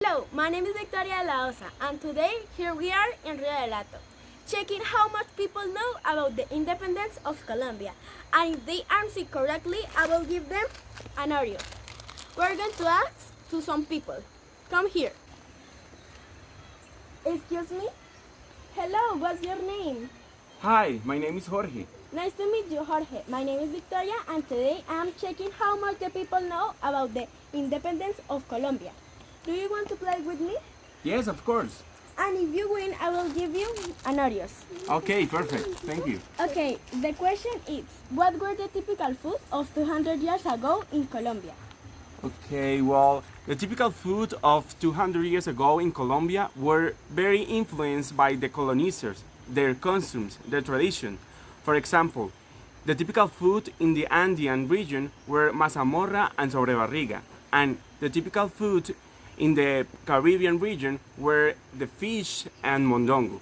Hello, my name is Victoria Laosa, and today here we are in Rio de Lato, checking how much people know about the independence of Colombia, and if they answer correctly, I will give them an Oreo. We're going to ask to some people. Come here. Excuse me? Hello, what's your name? Hi, my name is Jorge. Nice to meet you, Jorge. My name is Victoria, and today I'm checking how much the people know about the independence of Colombia. Do you want to play with me? Yes, of course. And if you win, I will give you an Oreos. Okay, perfect. Thank you. Okay, the question is, what were the typical food of 200 years ago in Colombia? Okay, well, the typical food of 200 years ago in Colombia were very influenced by the colonizers, their customs, their tradition. For example, the typical food in the Andean region were mazamorra and sobrebarriga, and the typical food in the Caribbean region were the fish and mondongo.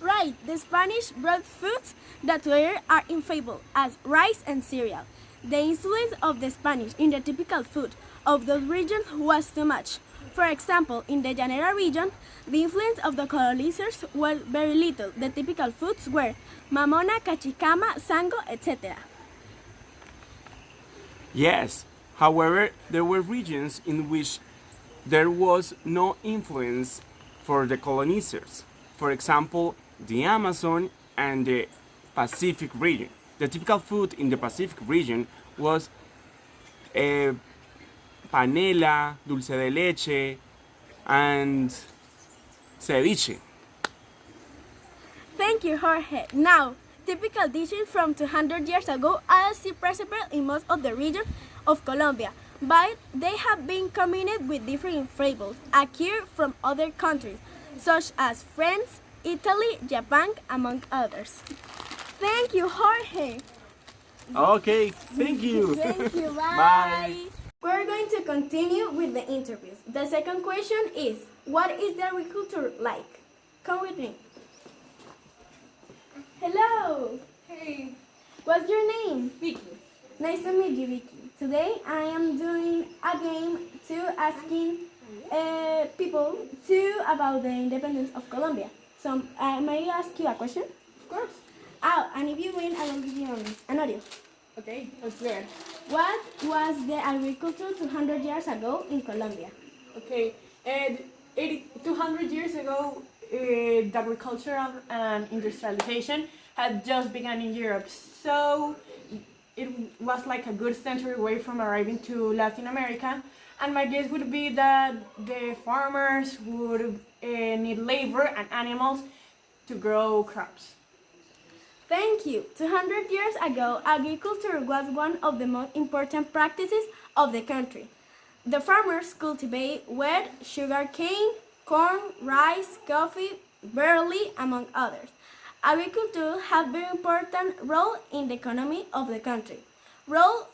Right, the Spanish brought foods that were are infallible as rice and cereal. The influence of the Spanish in the typical food of those regions was too much. For example, in the Llanera region, the influence of the colonizers was very little. The typical foods were mamona, cachicama, sango, etc. Yes, however, there were regions in which there was no influence for the colonizers. For example, the Amazon and the Pacific region. The typical food in the Pacific region was panela, dulce de leche, and ceviche. Thank you, Jorge. Now, typical dishes from 200 years ago are still present in most of the regions of Colombia, but they have been combined with different flavors acquired from other countries, such as France, Italy, Japan, among others. Thank you, Jorge. Okay, thank you. Thank you, bye. Bye. We're going to continue with the interviews. The second question is, what is the agriculture like? Come with me. Hello. Hey, What's your name? Vicky. Nice to meet you, Vicky. Today I am doing a game to asking people about the independence of Colombia. So may I ask you a question? Of course. Oh, and if you win, I will give you an audio. Okay, let's do it. What was the agriculture 200 years ago in Colombia? Okay, and 200 years ago, the agriculture and industrialization had just begun in Europe. So it was like a good century away from arriving to Latin America. And my guess would be that the farmers would need labor and animals to grow crops. Thank you. 200 years ago, agriculture was one of the most important practices of the country. The farmers cultivate wheat, sugarcane, corn, rice, coffee, barley, among others. Agriculture had a very important role in the economy of the country, role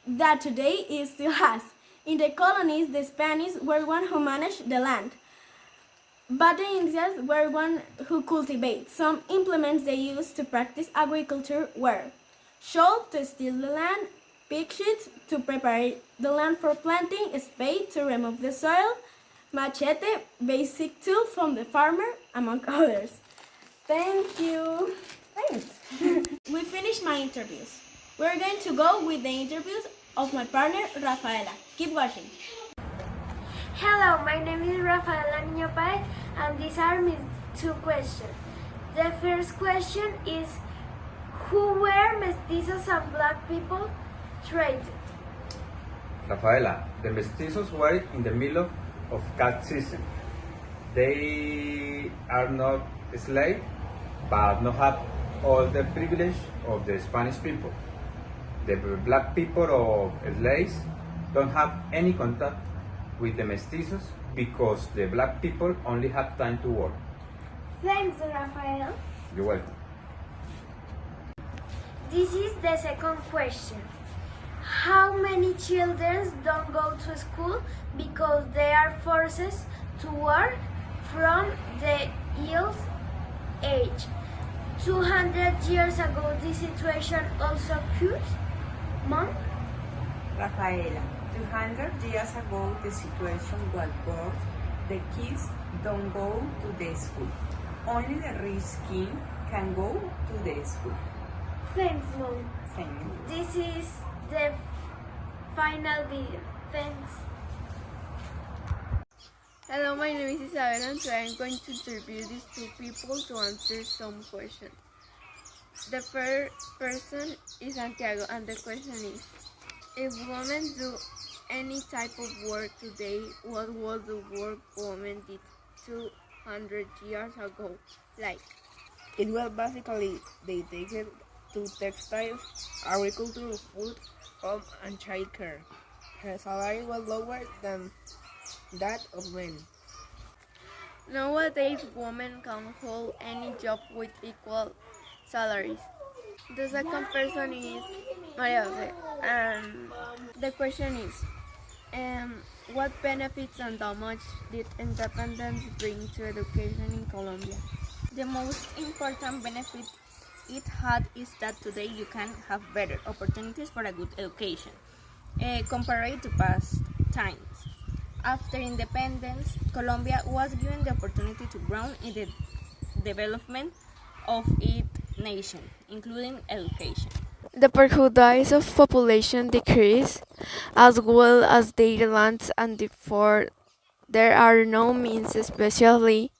that today it still has. In the colonies, the Spanish were one who managed the land, but the Indians were one who cultivated. Some implements they used to practice agriculture were shovel to still the land, pig sheets to prepare the land for planting, a spade to remove the soil, machete, basic tool from the farmer, among others. Thank you. Thanks. We finished my interviews. We're going to go with the interviews of my partner, Rafaela. Keep watching. Hello, my name is Rafaela Niño Paez, and these are my two questions. The first question is, who were mestizos and black people traded? Rafaela, the mestizos were in the middle of caste system. They are not slaves, but not have all the privilege of the Spanish people. The black people of slaves don't have any contact with the mestizos because the black people only have time to work. Thanks, Rafael. You're welcome. This is the second question. How many children don't go to school because they are forced to work from the young age? 200 years ago, this situation also occurred. Mom? Rafaela, 200 years ago, the situation was worse. The kids don't go to the school. Only the rich king can go to the school. Thanks, Mom. Thank you. This is the final video. Thanks. Hello, my name is Isabel and today I'm going to interview these two people to answer some questions. The first person is Santiago and the question is, if women do any type of work today, what was the work women did 200 years ago like? It was basically dedicated to textiles, agriculture, food, home, and childcare. Her salary was lower than that of men. Nowadays, women can hold any job with equal salaries. The second person is Maria Jose, and the question is, what benefits and how much did independence bring to education in Colombia? The most important benefit it had is that today you can have better opportunities for a good education compared to past times. After independence, Colombia was given the opportunity to grow in the development of its nation, including education. The percentage of population decreased, as well as their lands, and therefore there are no means, especially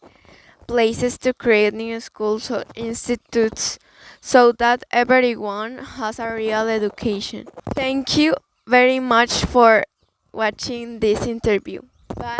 places, to create new schools or institutes so that everyone has a real education. Thank you very much for watching this interview. Bye.